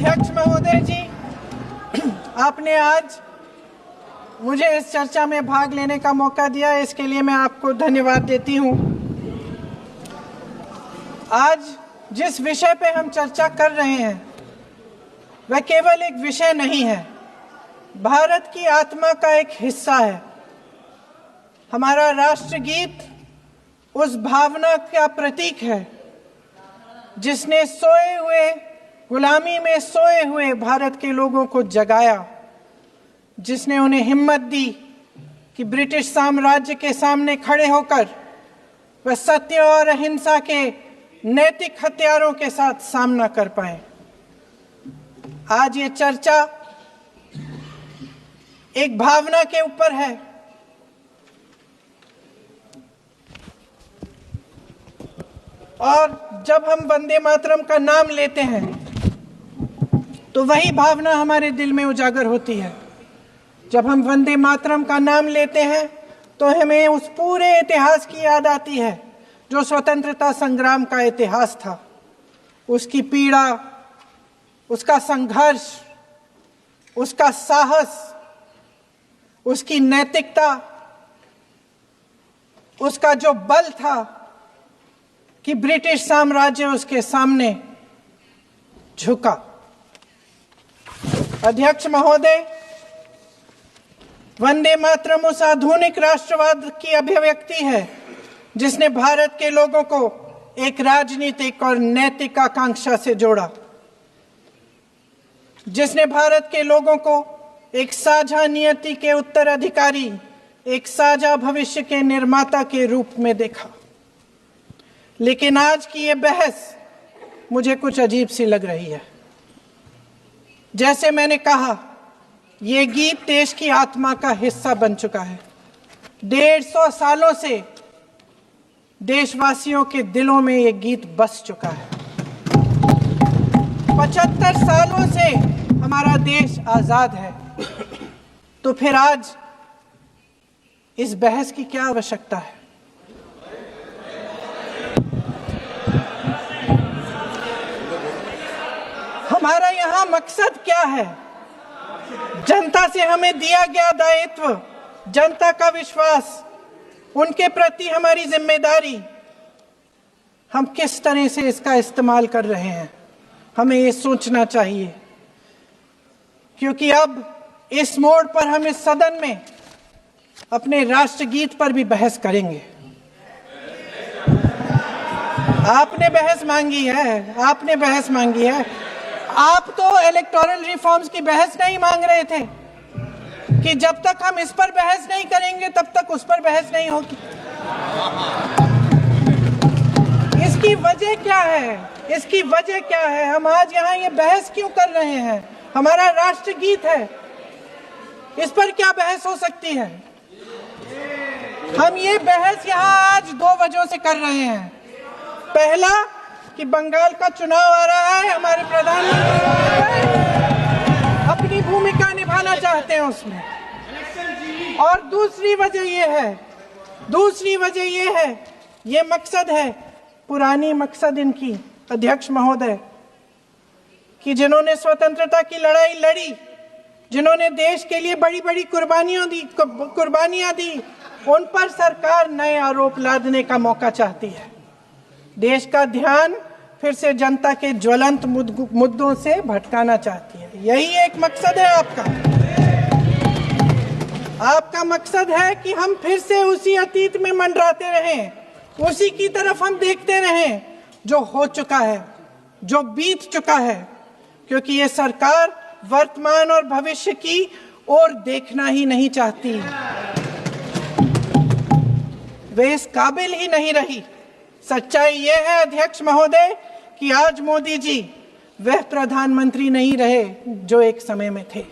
अध्यक्ष महोदय जी, आपने आज मुझे इस चर्चा में भाग लेने का मौका दिया, इसके लिए मैं आपको धन्यवाद देती हूं। आज जिस विषय पे हम चर्चा कर रहे हैं वह केवल एक विषय नहीं है, भारत की आत्मा का एक हिस्सा है। हमारा राष्ट्रगीत उस भावना का प्रतीक है जिसने सोए हुए, गुलामी में सोए हुए भारत के लोगों को जगाया, जिसने उन्हें हिम्मत दी कि ब्रिटिश साम्राज्य के सामने खड़े होकर वह सत्य और अहिंसा के नैतिक हथियारों के साथ सामना कर पाए। आज ये चर्चा एक भावना के ऊपर है। और जब हम वंदे मातरम का नाम लेते हैं तो वही भावना हमारे दिल में उजागर होती है। जब हम वंदे मातरम का नाम लेते हैं तो हमें उस पूरे इतिहास की याद आती है जो स्वतंत्रता संग्राम का इतिहास था, उसकी पीड़ा, उसका संघर्ष, उसका साहस, उसकी नैतिकता, उसका जो बल था कि ब्रिटिश साम्राज्य उसके सामने झुका। अध्यक्ष महोदय, वंदे मातरम उस आधुनिक राष्ट्रवाद की अभिव्यक्ति है जिसने भारत के लोगों को एक राजनीतिक और नैतिक आकांक्षा से जोड़ा, जिसने भारत के लोगों को एक साझा नियति के उत्तराधिकारी, एक साझा भविष्य के निर्माता के रूप में देखा। लेकिन आज की ये बहस मुझे कुछ अजीब सी लग रही है। जैसे मैंने कहा, ये गीत देश की आत्मा का हिस्सा बन चुका है। 150 सालों से देशवासियों के दिलों में ये गीत बस चुका है। 75 सालों से हमारा देश आजाद है, तो फिर आज इस बहस की क्या आवश्यकता है? हमारा यहाँ मकसद क्या है? जनता से हमें दिया गया दायित्व, जनता का विश्वास, उनके प्रति हमारी जिम्मेदारी, हम किस तरह से इसका इस्तेमाल कर रहे हैं, हमें ये सोचना चाहिए। क्योंकि अब इस मोड़ पर हम इस सदन में अपने राष्ट्रगीत पर भी बहस करेंगे। आपने बहस मांगी है, आपने बहस मांगी है। आप तो इलेक्टोरल रिफॉर्म्स की बहस नहीं मांग रहे थे कि जब तक हम इस पर बहस नहीं करेंगे तब तक उस पर बहस नहीं होगी। इसकी वजह क्या है? इसकी वजह क्या है? हम आज यहाँ ये बहस क्यों कर रहे हैं? हमारा राष्ट्रगीत है, इस पर क्या बहस हो सकती है? हम ये बहस यहाँ आज 2 वजहों से कर रहे हैं। पहला कि बंगाल का चुनाव आ रहा है, हमारे प्रधानमंत्री अपनी भूमिका निभाना चाहते हैं उसमें। और दूसरी वजह ये है, ये मकसद है, पुरानी मकसद इनकी, अध्यक्ष महोदय, कि जिन्होंने स्वतंत्रता की लड़ाई लड़ी, जिन्होंने देश के लिए बड़ी बड़ी कुर्बानियां दी, उन पर सरकार नए आरोप लादने का मौका चाहती है। देश का ध्यान फिर से जनता के ज्वलंत मुद्दों से भटकाना चाहती है। यही एक मकसद है आपका। आपका मकसद है कि हम फिर से उसी अतीत में मंडराते रहें, उसी की तरफ हम देखते रहें जो हो चुका है, जो बीत चुका है। क्योंकि ये सरकार वर्तमान और भविष्य की ओर देखना ही नहीं चाहती, वे इस काबिल ही नहीं रही। सच्चाई ये है अध्यक्ष महोदय कि आज मोदी जी वह प्रधानमंत्री नहीं रहे जो एक समय में थे।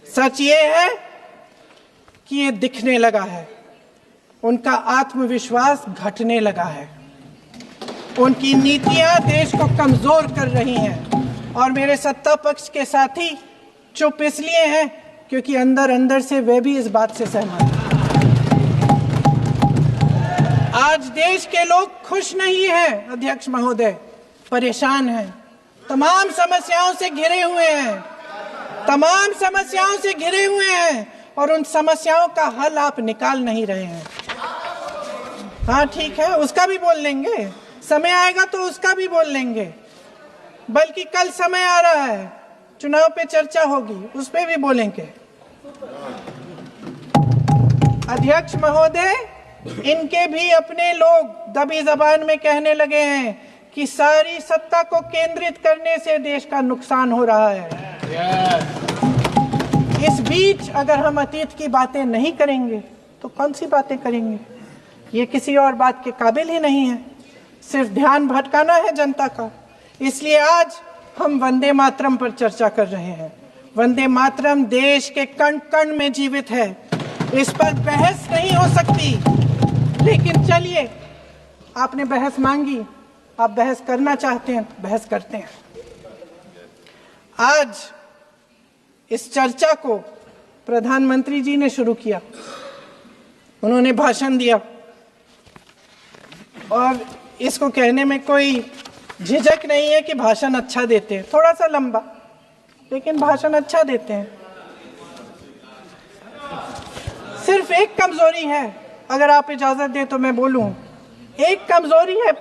सच ये है कि ये दिखने लगा है, उनका आत्मविश्वास घटने लगा है, उनकी नीतियां देश को कमजोर कर रही हैं। और मेरे सत्ता पक्ष के साथी चुप इसलिए हैं क्योंकि अंदर अंदर से वे भी इस बात से सहमत हैं। आज देश के लोग खुश नहीं हैं अध्यक्ष महोदय, परेशान हैं। तमाम समस्याओं से घिरे हुए हैं, तमाम समस्याओं से घिरे हुए हैं, और उन समस्याओं का हल आप निकाल नहीं रहे हैं। हाँ ठीक है, उसका भी बोल लेंगे, समय आएगा तो उसका भी बोल लेंगे, बल्कि कल समय आ रहा है, चुनाव पे चर्चा होगी, उस पे भी बोलेंगे। अध्यक्ष महोदय, इनके भी अपने लोग दबी जबान में कहने लगे हैं कि सारी सत्ता को केंद्रित करने से देश का नुकसान हो रहा है। इस बीच अगर हम अतीत की बातें नहीं करेंगे तो कौन सी बातें करेंगे? ये किसी और बात के काबिल ही नहीं है, सिर्फ ध्यान भटकाना है जनता का। इसलिए आज हम वंदे मातरम पर चर्चा कर रहे हैं। वंदे मातरम देश के कण कण में जीवित है, इस पर बहस नहीं हो सकती। लेकिन चलिए, आपने बहस मांगी, आप बहस करना चाहते हैं तो बहस करते हैं। आज इस चर्चा को प्रधानमंत्री जी ने शुरू किया, उन्होंने भाषण दिया, और इसको कहने में कोई झिझक नहीं है कि भाषण अच्छा देते हैं, थोड़ा सा लंबा, लेकिन भाषण अच्छा देते हैं। सिर्फ एक कमजोरी है, अगर आप इजाजत दें तो मैं बोलूं, एक कमजोरी है।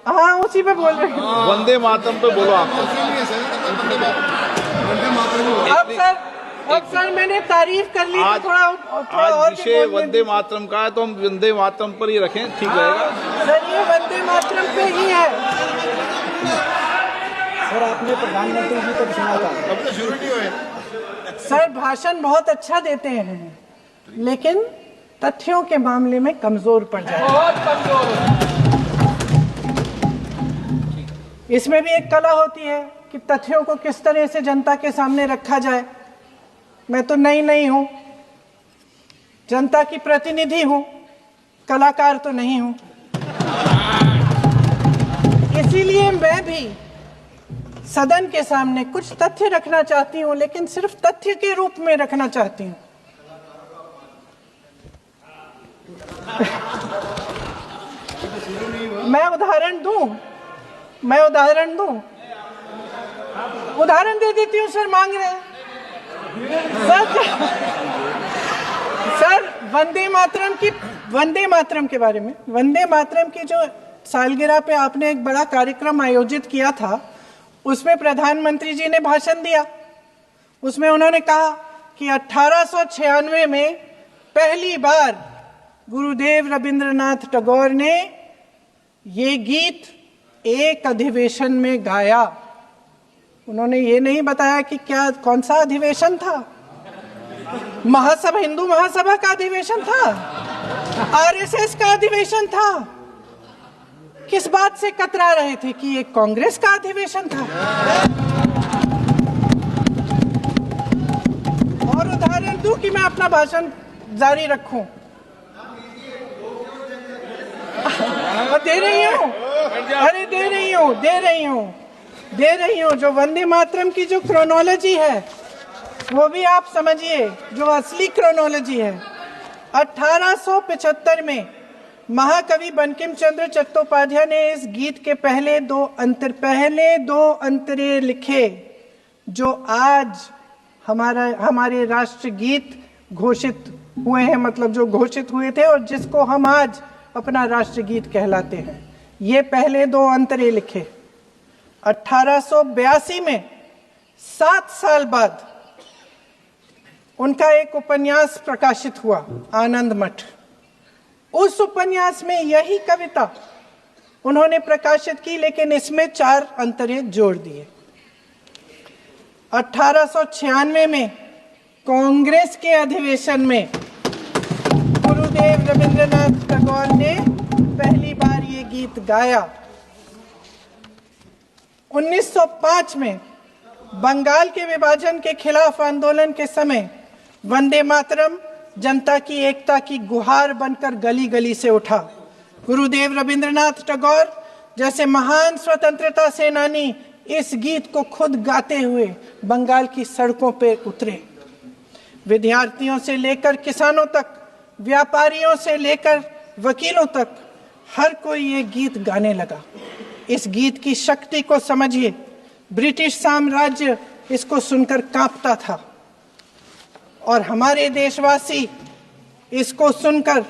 हाँ, उसी पे बोल रहे हैं, वंदे मातरम पे बोलो आप। अब सर मैंने तारीफ कर ली, आज, तो थोड़ा आज और विषय वंदे मातरम का है तो हम वंदे मातरम पर ही रखें, ठीक रहेगा सर। ये वंदे मातरम पे ही है। सर आपने प्रधानमंत्री जी को सुना था, अब तो शुरू नहीं हुए। सर भाषण बहुत अच्छा देते हैं, लेकिन तथ्यों के मामले में कमजोर पड़ जाते हैं, बहुत कमजोर। इसमें भी एक कला होती है कि तथ्यों को किस तरह से जनता के सामने रखा जाए। मैं तो नहीं हूं, जनता की प्रतिनिधि हूं, कलाकार तो नहीं हूं। इसीलिए मैं भी सदन के सामने कुछ तथ्य रखना चाहती हूं, लेकिन सिर्फ तथ्य के रूप में रखना चाहती हूं। मैं उदाहरण दूं, उदाहरण दे देती हूँ। सर मांग रहे हैं सर वंदे मातरम के बारे में, वंदे मातरम की जो सालगिरह पे आपने एक बड़ा कार्यक्रम आयोजित किया था, उसमें प्रधानमंत्री जी ने भाषण दिया। उसमें उन्होंने कहा कि 1896 में पहली बार गुरुदेव रविंद्रनाथ टैगोर ने ये गीत एक अधिवेशन में गाया। उन्होंने ये नहीं बताया कि कौन सा अधिवेशन था, महासभा, हिंदू महासभा का अधिवेशन था, आरएसएस का अधिवेशन था। किस बात से कतरा रहे थे कि ये कांग्रेस का अधिवेशन था? और उदाहरण दूं कि मैं अपना भाषण जारी रखूं? दे रही हूं। जो वंदे मातरम की जो क्रोनोलॉजी है वो भी आप समझिए, जो असली क्रोनोलॉजी है। 1875 में महाकवि बंकिम चंद्र चट्टोपाध्याय ने इस गीत के पहले दो अंतरे लिखे, जो आज हमारे राष्ट्रगीत घोषित हुए हैं, मतलब जो घोषित हुए थे और जिसको हम आज अपना राष्ट्रगीत कहलाते हैं। ये पहले दो अंतरे लिखे। 1882 में 7 साल बाद उनका एक उपन्यास प्रकाशित हुआ, आनंद मठ। उस उपन्यास में यही कविता उन्होंने प्रकाशित की, लेकिन इसमें 4 अंतरे जोड़ दिए। 1896 में कांग्रेस के अधिवेशन में गुरुदेव रविंद्रनाथ टैगोर ने पहली बार ये गीत गाया। 1905 में बंगाल के विभाजन के खिलाफ आंदोलन के समय वंदे मातरम जनता की एकता की गुहार बनकर गली गली से उठा। गुरुदेव रविंद्रनाथ टैगोर जैसे महान स्वतंत्रता सेनानी इस गीत को खुद गाते हुए बंगाल की सड़कों पर उतरे। विद्यार्थियों से लेकर किसानों तक, व्यापारियों से लेकर वकीलों तक, हर कोई ये गीत गाने लगा। इस गीत की शक्ति को समझिए। ब्रिटिश साम्राज्य इसको सुनकर कांपता था और हमारे देशवासी इसको सुनकर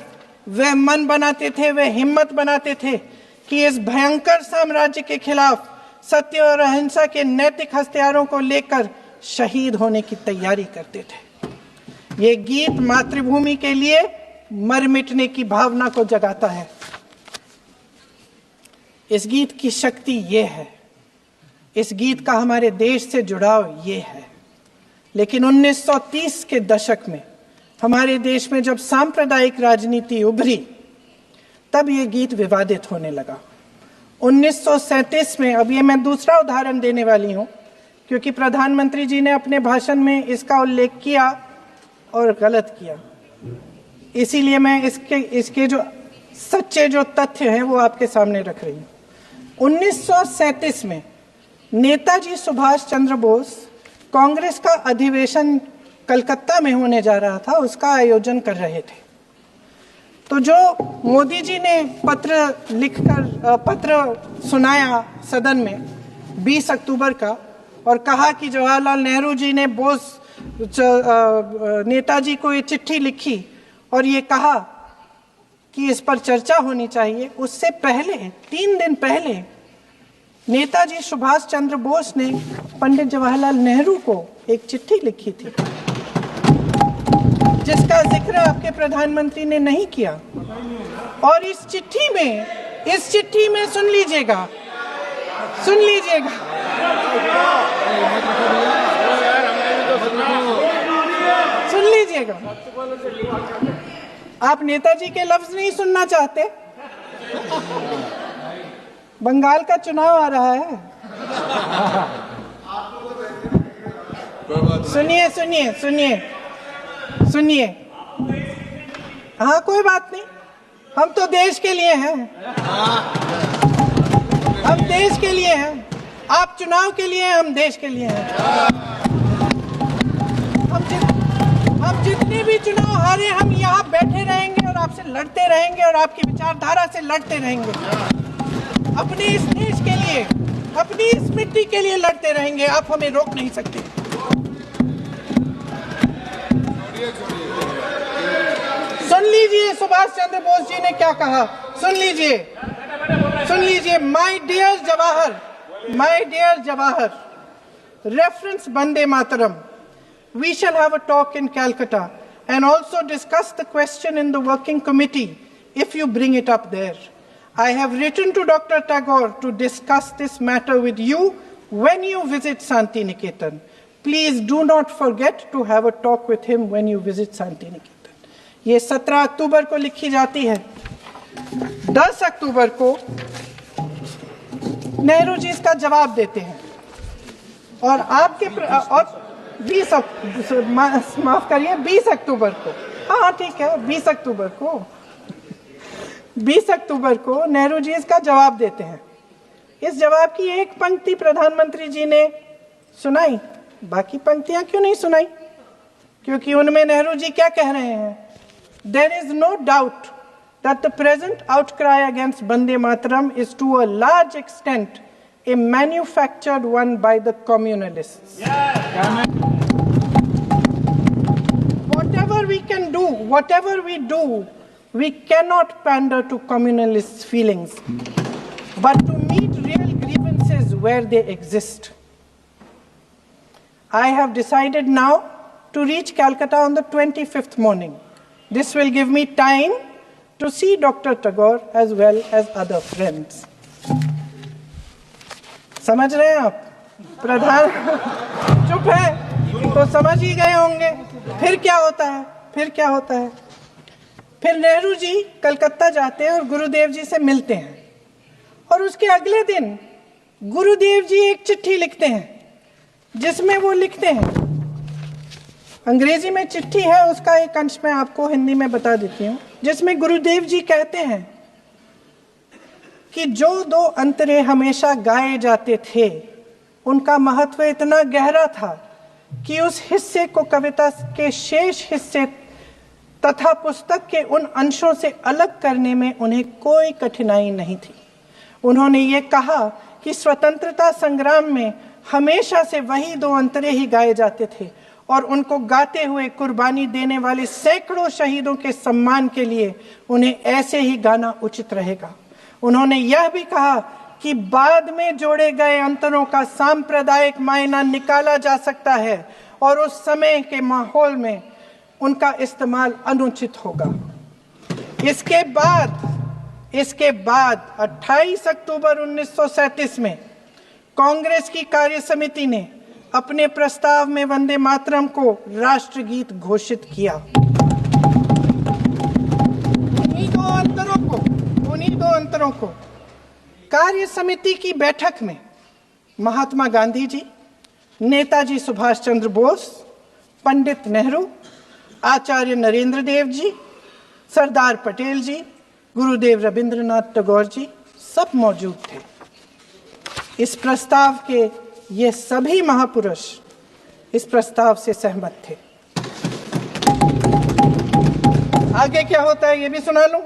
वे मन बनाते थे, वे हिम्मत बनाते थे कि इस भयंकर साम्राज्य के खिलाफ सत्य और अहिंसा के नैतिक हथियारों को लेकर शहीद होने की तैयारी करते थे। ये गीत मातृभूमि के लिए मर मिटने की भावना को जगाता है। इस गीत की शक्ति ये है, इस गीत का हमारे देश से जुड़ाव ये है। लेकिन 1930 के दशक में हमारे देश में जब सांप्रदायिक राजनीति उभरी, तब ये गीत विवादित होने लगा। 1937 में, अब ये मैं दूसरा उदाहरण देने वाली हूं क्योंकि प्रधानमंत्री जी ने अपने भाषण में इसका उल्लेख किया और गलत किया, इसीलिए मैं इसके जो सच्चे जो तथ्य हैं वो आपके सामने रख रही हूं। 1937 में नेताजी सुभाष चंद्र बोस कांग्रेस का अधिवेशन कलकत्ता में होने जा रहा था, उसका आयोजन कर रहे थे। तो जो मोदी जी ने पत्र सुनाया सदन में 20 अक्टूबर का और कहा कि जवाहरलाल नेहरू जी ने नेताजी को ये चिट्ठी लिखी और ये कहा कि इस पर चर्चा होनी चाहिए, उससे पहले 3 दिन पहले नेताजी सुभाष चंद्र बोस ने पंडित जवाहरलाल नेहरू को एक चिट्ठी लिखी थी जिसका जिक्र आपके प्रधानमंत्री ने नहीं किया। और इस चिट्ठी में सुन लीजिएगा, आप नेताजी के लफ्ज नहीं सुनना चाहते? बंगाल का चुनाव आ रहा है, सुनिए। हाँ, कोई बात नहीं, हम तो देश के लिए हैं, हम देश के लिए हैं। आप चुनाव के लिए, हम देश के लिए हैं। हम जितने भी चुनाव हारे, हम यहाँ बैठे रहेंगे और आपसे लड़ते रहेंगे और आपकी विचारधारा से लड़ते रहेंगे। अपने इस देश के लिए, अपनी इस मिट्टी के लिए लड़ते रहेंगे। आप हमें रोक नहीं सकते। सुन लीजिए सुभाष चंद्र बोस जी ने क्या कहा, सुन लीजिए। My dear Jawahar, reference Vande Mataram, we shall have a talk in Calcutta and also discuss the question in the working committee if you bring it up there. I have written to Dr. Tagore to discuss this matter with you when you visit Santi Niketan. Please do not forget to have a talk with him when you visit Santi Niketan. ये 17 अक्टूबर को लिखी जाती है। 10 अक्टूबर को नेहरू जी इसका जवाब देते हैं और और 20 अक्टूबर को, हाँ ठीक है, 20 अक्टूबर को नेहरू जी इसका जवाब देते हैं। इस जवाब की एक पंक्ति प्रधानमंत्री जी ने सुनाई, बाकी पंक्तियां क्यों नहीं सुनाई? क्योंकि उनमें नेहरू जी क्या कह रहे हैं? There is no doubt that the present outcry against Vande Mataram is to a large extent a manufactured one by the communalists. Whatever we do, we cannot pander to communalists' feelings, but to meet real grievances where they exist. I have decided now to reach Calcutta on the 25th morning. This will give me time to see Dr. Tagore as well as other friends. समझ रहे हैं आप? प्रधान चुप है तो समझ ही गए होंगे। फिर क्या होता है? फिर नेहरू जी कलकत्ता जाते हैं और गुरुदेव जी से मिलते हैं और उसके अगले दिन गुरुदेव जी एक चिट्ठी लिखते हैं जिसमें वो लिखते हैं, अंग्रेजी में चिट्ठी है, उसका एक अंश मैं आपको हिंदी में बता देती हूँ, जिसमें गुरुदेव जी कहते हैं कि जो दो अंतरे हमेशा गाए जाते थे उनका महत्व इतना गहरा था कि उस हिस्से को कविता के शेष हिस्से तथा पुस्तक के उन अंशों से अलग करने में उन्हें कोई कठिनाई नहीं थी। उन्होंने ये कहा कि स्वतंत्रता संग्राम में हमेशा से वही दो अंतरे ही गाए जाते थे और उनको गाते हुए कुर्बानी देने वाले सैकड़ों शहीदों के सम्मान के लिए उन्हें ऐसे ही गाना उचित रहेगा। उन्होंने यह भी कहा कि बाद में जोड़े गए अंतरों का सांप्रदायिक मायना निकाला जा सकता है और उस समय के माहौल में उनका इस्तेमाल अनुचित होगा। इसके बाद 28 अक्टूबर 1937 में कांग्रेस की कार्य समिति ने अपने प्रस्ताव में वंदे मातरम को राष्ट्रगीत घोषित किया। उन्हीं दो अंतरों को कार्य समिति की बैठक में महात्मा गांधी जी, नेताजी सुभाष चंद्र बोस, पंडित नेहरू, आचार्य नरेंद्र देव जी, सरदार पटेल जी, गुरुदेव रविंद्रनाथ टैगोर जी सब मौजूद थे। इस प्रस्ताव के ये सभी महापुरुष इस प्रस्ताव से सहमत थे। आगे क्या होता है ये भी सुना लूं।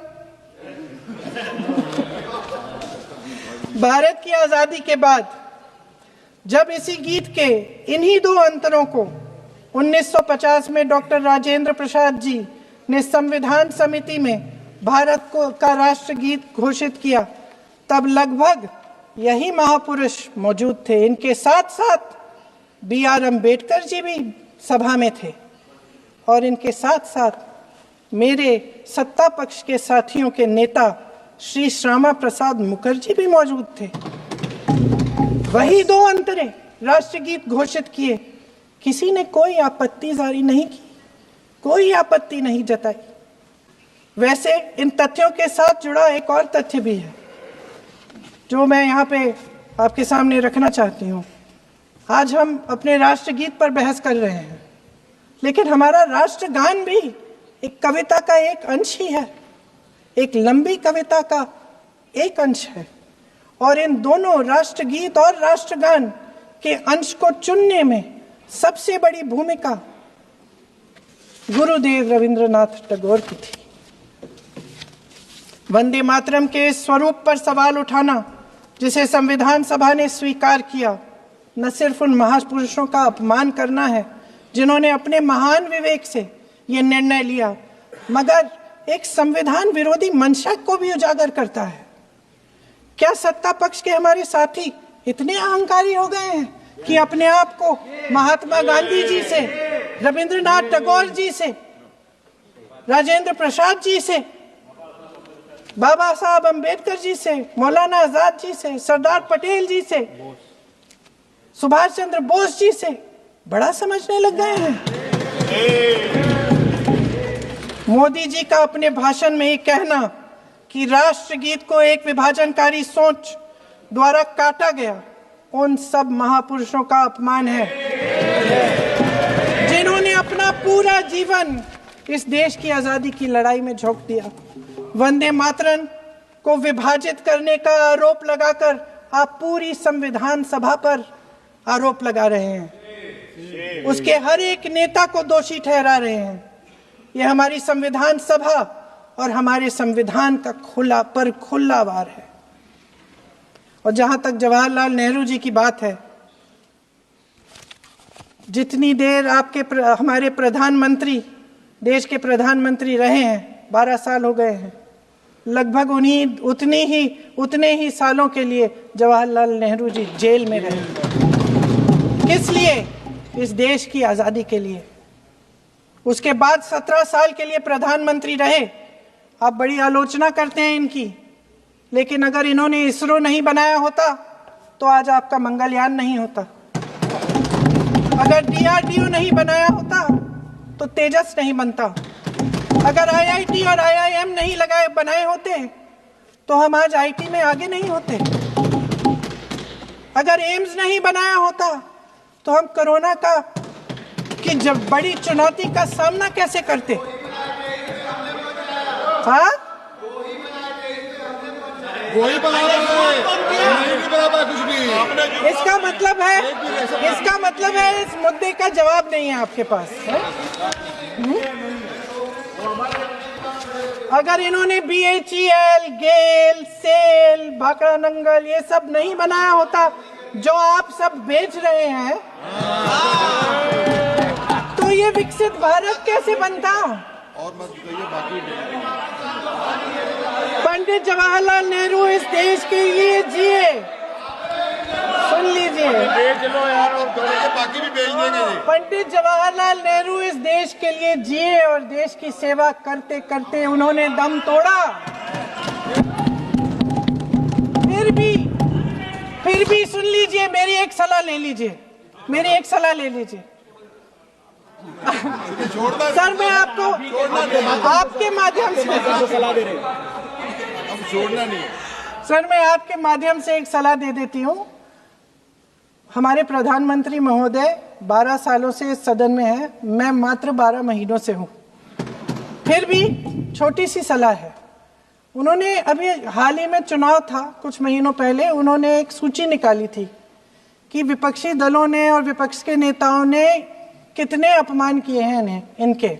भारत की आजादी के बाद जब इसी गीत के इन्हीं दो अंतरों को 1950 में डॉक्टर राजेंद्र प्रसाद जी ने संविधान समिति में भारत का राष्ट्रगीत घोषित किया, तब लगभग यही महापुरुष मौजूद थे। इनके साथ साथ BR अम्बेडकर जी भी सभा में थे और इनके साथ साथ मेरे सत्ता पक्ष के साथियों के नेता श्री श्यामा प्रसाद मुखर्जी भी मौजूद थे। वही दो अंतरे राष्ट्रगीत घोषित किए। किसी ने कोई आपत्ति जारी नहीं की, कोई आपत्ति नहीं जताई। वैसे इन तथ्यों के साथ जुड़ा एक और तथ्य भी है जो मैं यहाँ पे आपके सामने रखना चाहती हूँ। आज हम अपने राष्ट्रगीत पर बहस कर रहे हैं, लेकिन हमारा राष्ट्रगान भी एक कविता का एक अंश ही है, एक लंबी कविता का एक अंश है। और इन दोनों राष्ट्रगीत और राष्ट्रगान के अंश को चुनने में सबसे बड़ी भूमिका गुरुदेव रविंद्रनाथ टैगोर की थी। वंदे मातरम के स्वरूप पर सवाल उठाना, जिसे संविधान सभा ने स्वीकार किया, न सिर्फ उन महापुरुषों का अपमान करना है जिन्होंने अपने महान विवेक से ये निर्णय लिया, मगर एक संविधान विरोधी मंशा को भी उजागर करता है। क्या सत्ता पक्ष के हमारे साथी इतने अहंकारी हो गए हैं कि अपने आप को महात्मा गांधी जी से, रविंद्रनाथ टैगोर जी से, राजेंद्र प्रसाद जी से, बाबा साहब अम्बेडकर जी से, मौलाना आजाद जी से, सरदार पटेल जी से, सुभाष चंद्र बोस जी से बड़ा समझने लग गए हैं? मोदी जी का अपने भाषण में ये कहना कि राष्ट्रगीत को एक विभाजनकारी सोच द्वारा काटा गया, उन सब महापुरुषों का अपमान है जिन्होंने अपना पूरा जीवन इस देश की आजादी की लड़ाई में झोंक दिया। वंदे मातरम को विभाजित करने का आरोप लगाकर आप पूरी संविधान सभा पर आरोप लगा रहे हैं, उसके हर एक नेता को दोषी ठहरा रहे हैं। यह हमारी संविधान सभा और हमारे संविधान का खुला वार है। और जहां तक जवाहरलाल नेहरू जी की बात है, जितनी देर हमारे प्रधानमंत्री देश के प्रधानमंत्री रहे हैं, 12 साल हो गए हैं, लगभग उतने ही सालों के लिए जवाहरलाल नेहरू जी जेल में रहे। किस लिए? इस देश की आजादी के लिए। उसके बाद 17 साल के लिए प्रधानमंत्री रहे। आप बड़ी आलोचना करते हैं इनकी, लेकिन अगर इन्होंने इसरो नहीं बनाया होता तो आज आपका मंगलयान नहीं होता। अगर DRDO नहीं बनाया होता तो तेजस नहीं बनता। अगर IIT और IIM नहीं बनाए होते तो हम आज IT में आगे नहीं होते। अगर एम्स नहीं बनाया होता तो हम कोरोना की जब बड़ी चुनौती का सामना कैसे करते? हाँ, वही कुछ भी। इसका मतलब है इस मुद्दे का जवाब नहीं है आपके पास है? अगर इन्होंने BHEL, गेल, सेल, भाखड़ा नंगल ये सब नहीं बनाया होता जो आप सब बेच रहे हैं, तो ये विकसित भारत कैसे बनता? और मत कहिए बाकी पंडित जवाहरलाल नेहरू इस देश के लिए जिए, सुन लीजिए, बेच लो यार, और बाकी भी बेच देंगे जी। पंडित जवाहरलाल नेहरू इस देश के लिए जिए और देश की सेवा करते करते उन्होंने दम तोड़ा। फिर भी सुन लीजिए, मेरी एक सलाह ले लीजिए, मेरी एक सलाह ले लीजिए। सर मैं आपको आपके माध्यम से सलाह दे रहे हैं, अब छोड़ना नहीं है। सर मैं आपके माध्यम से एक सलाह दे देती हूँ। हमारे प्रधानमंत्री महोदय 12 सालों से इस सदन में हैं, मैं मात्र 12 महीनों से हूँ। फिर भी छोटी सी सलाह है। उन्होंने अभी हाल ही में चुनाव था, कुछ महीनों पहले उन्होंने एक सूची निकाली थी कि विपक्षी दलों ने और विपक्ष के नेताओं ने कितने अपमान किए हैं इनके,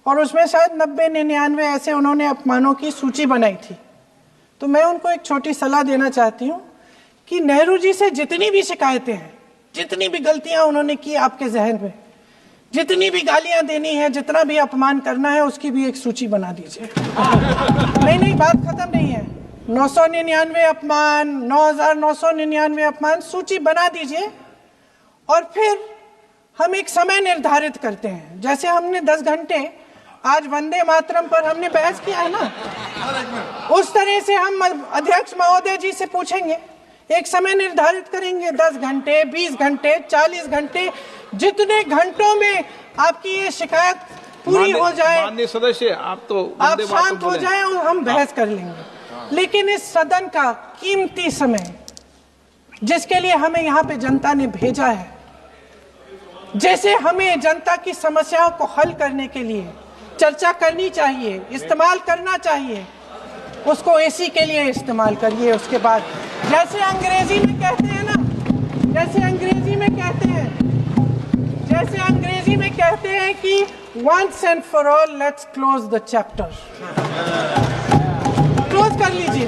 और उसमें शायद 90-99 ऐसे उन्होंने अपमानों की सूची बनाई थी। तो मैं उनको एक छोटी सलाह देना चाहती हूँ कि नेहरू जी से जितनी भी शिकायतें हैं, जितनी भी गलतियां उन्होंने की आपके जहन में, जितनी भी गालियां देनी है, जितना भी अपमान करना है, उसकी भी एक सूची बना दीजिए। नहीं, बात खत्म नहीं है। 999 अपमान, 9,999 अपमान, सूची बना दीजिए और फिर हम एक समय निर्धारित करते हैं। जैसे हमने 10 घंटे आज वंदे मातरम पर हमने बहस किया है ना, उस तरह से हम अध्यक्ष महोदय जी से पूछेंगे, एक समय निर्धारित करेंगे, 10 घंटे, 20 घंटे, 40 घंटे, जितने घंटों में आपकी ये शिकायत पूरी हो जाए, माननीय सदस्य आप तो आप शांत हो जाए और हम बहस कर लेंगे। लेकिन इस सदन का कीमती समय, जिसके लिए हमें यहाँ पे जनता ने भेजा है, जैसे हमें जनता की समस्याओं को हल करने के लिए चर्चा करनी चाहिए, इस्तेमाल करना चाहिए, उसको एसी के लिए इस्तेमाल करिए। उसके बाद जैसे अंग्रेजी में कहते हैं ना, जैसे अंग्रेजी में कहते हैं कि once and for all let's close the chapter, close कर लीजिए।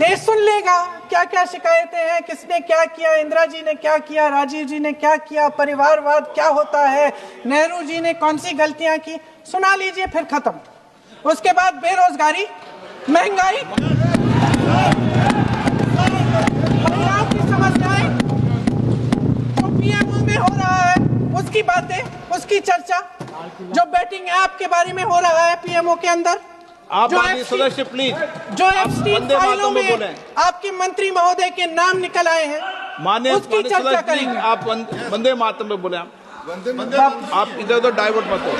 देश सुन लेगा क्या क्या शिकायतें हैं, किसने क्या किया, इंदिरा जी ने क्या किया, राजीव जी ने क्या किया, परिवारवाद क्या होता है, नेहरू जी ने कौन सी गलतियां की, सुना लीजिए, फिर खत्म। उसके बाद बेरोजगारी, महंगाई, महिलाओं की समस्याएं, जो पीएमओ में हो रहा है उसकी बातें, उसकी चर्चा, जो बेटिंग ऐप के बारे में हो रहा है पीएमओ के अंदर, आप माननीय सदस्य प्लीज, जो एफस्टीन फाइलों में बोले आपके मंत्री महोदय के नाम निकल आए हैं, माननीय उसकी चर्चा करेंगे। आप वंदे मातरम में बोले, आप इधर उधर डाइवर्ट मत हो।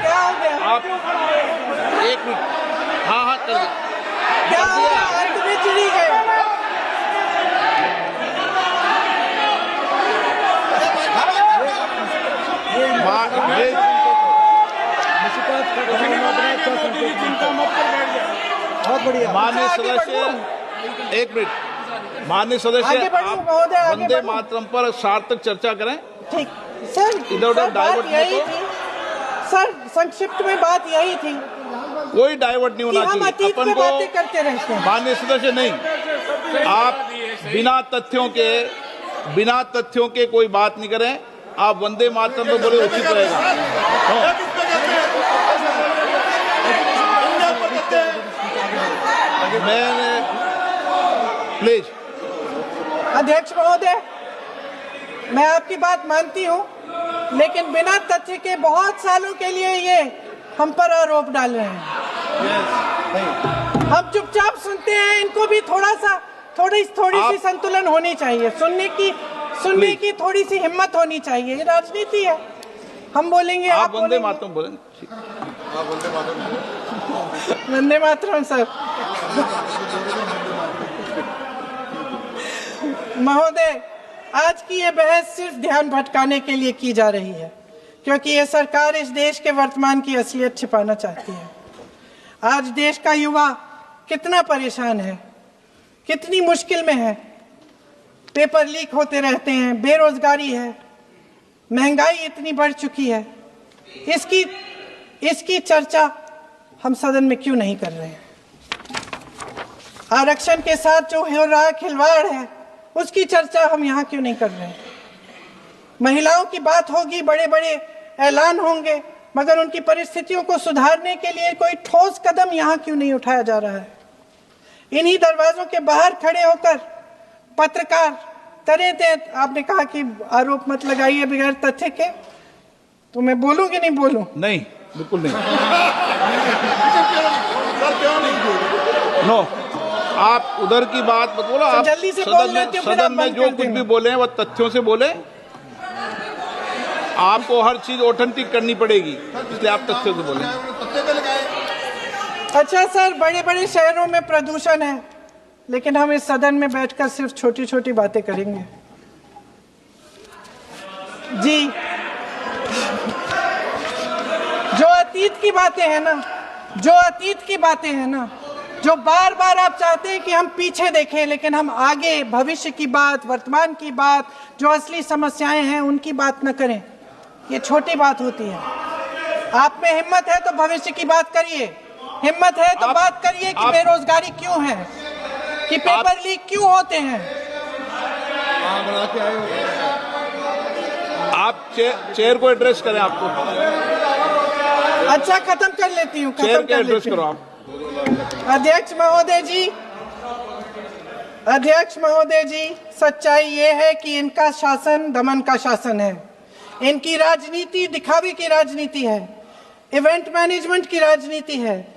क्या हो गया? आप 1 मिनट, हाँ कर दो। क्या हो गया? अंत में चिड़ी गए। बहुत बढ़िया। माननीय सदस्य 1 मिनट, माननीय सदस्य आगे बढ़ो आप महोदय, आगे वंदे बढ़ो। मातरम पर सार्थक चर्चा करें। ठीक सर, इधर उधर सर, बात डाइवर्ट मत यही हो। थी सर, संक्षिप्त में बात यही थी कोई डाइवर्ट नहीं कि होना हम चाहिए। अतीत में बातें करते रहते हैं। माननीय सदस्य नहीं, आप बिना तथ्यों के कोई बात नहीं करें। आप वंदे मातरम में बोले उचित रहेगा। मैंने प्लीज, अध्यक्ष महोदय, मैं आपकी बात मानती हूं, लेकिन बिना तथ्य के बहुत सालों के लिए ये हम पर आरोप डाल रहे हैं। हम चुपचाप सुनते हैं, इनको भी थोड़ी सी संतुलन होनी चाहिए, सुनने की थोड़ी सी हिम्मत होनी चाहिए। ये राजनीति है, हम बोलेंगे, आप वंदे मातरम बोलें। वंदे मातरम सर। महोदय, आज की ये बहस सिर्फ ध्यान भटकाने के लिए की जा रही है, क्योंकि ये सरकार इस देश के वर्तमान की असलियत छिपाना चाहती है। आज देश का युवा कितना परेशान है, कितनी मुश्किल में है, पेपर लीक होते रहते हैं, बेरोजगारी है, महंगाई इतनी बढ़ चुकी है, इसकी चर्चा हम सदन में क्यों नहीं कर रहे हैं? आरक्षण के साथ जो हो रहा खिलवाड़ है उसकी चर्चा हम यहाँ क्यों नहीं कर रहे हैं? महिलाओं की बात होगी, बड़े बड़े ऐलान होंगे, मगर उनकी परिस्थितियों को सुधारने के लिए कोई ठोस कदम यहाँ क्यों नहीं उठाया जा रहा है? इन्हीं दरवाजों के बाहर खड़े होकर पत्रकार तरह तरह, आपने कहा कि आरोप मत लगाइए बगैर तथ्य के, तो मैं बोलूं कि नहीं बोलूं? नहीं, बिल्कुल नहीं। नो, आप उधर की बात मत बोलो। आप जल्दी से बोल लेते हो, सदन में जो कुछ भी बोले वो तथ्यों से बोले। आपको हर चीज ऑथेंटिक करनी पड़ेगी, इसलिए आप तथ्यों से बोले। अच्छा सर, बड़े बड़े शहरों में प्रदूषण है, लेकिन हम इस सदन में बैठकर सिर्फ छोटी छोटी बातें करेंगे। जी, जो अतीत की बातें हैं ना, जो बार बार आप चाहते हैं कि हम पीछे देखें, लेकिन हम आगे भविष्य की बात, वर्तमान की बात, जो असली समस्याएं हैं उनकी बात न करें, ये छोटी बात होती है। आप में हिम्मत है तो भविष्य की बात करिए, हिम्मत है तो बात करिए कि बेरोजगारी क्यों है, कि पेपर लीक क्यों होते हैं। आप चेयर को एड्रेस करें। आपको अच्छा, खत्म कर लेती हूँ, चेयर के एड्रेस करो आप। अध्यक्ष महोदय जी, सच्चाई ये है कि इनका शासन दमन का शासन है। इनकी राजनीति दिखावे की राजनीति है, इवेंट मैनेजमेंट की राजनीति है,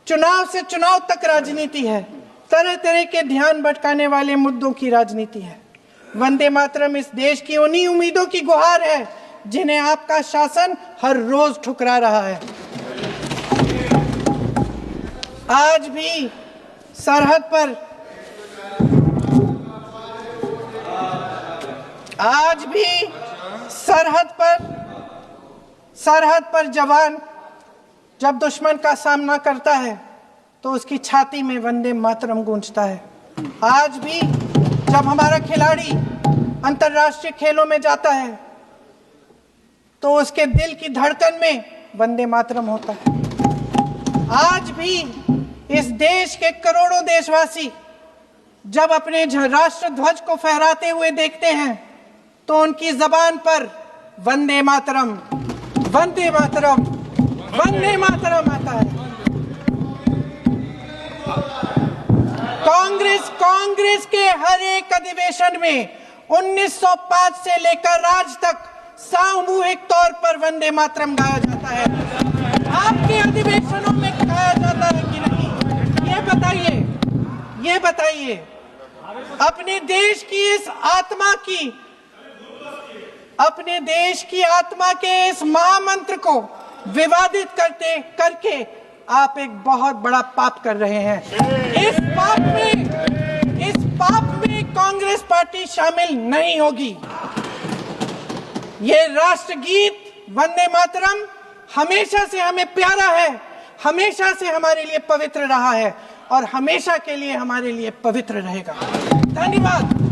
चुनाव से चुनाव तक राजनीति है, तरह तरह के ध्यान भटकाने वाले मुद्दों की राजनीति है। वंदे मातरम इस देश की उन्हीं उम्मीदों की गुहार है जिन्हें आपका शासन हर रोज ठुकरा रहा है। आज भी सरहद पर जवान जब दुश्मन का सामना करता है तो उसकी छाती में वंदे मातरम गूंजता है। आज भी जब हमारा खिलाड़ी अंतर्राष्ट्रीय खेलों में जाता है तो उसके दिल की धड़कन में वंदे मातरम होता है। आज भी इस देश के करोड़ों देशवासी जब अपने राष्ट्र ध्वज को फहराते हुए देखते हैं तो उनकी जबान पर वंदे मातरम, वंदे मातरम, वंदे मातरम आता है। कांग्रेस के हर एक अधिवेशन में 1905 से लेकर आज तक सामूहिक तौर पर वंदे मातरम गाया जाता है। आपके अधिवेशनों में गाया जाता है कि नहीं, ये बताइए। अपने देश की आत्मा के इस महामंत्र को विवादित करके आप एक बहुत बड़ा पाप कर रहे हैं। इस पाप में कांग्रेस पार्टी शामिल नहीं होगी। ये राष्ट्रगीत वंदे मातरम हमेशा से हमें प्यारा है, हमेशा से हमारे लिए पवित्र रहा है और हमेशा के लिए हमारे लिए पवित्र रहेगा। धन्यवाद।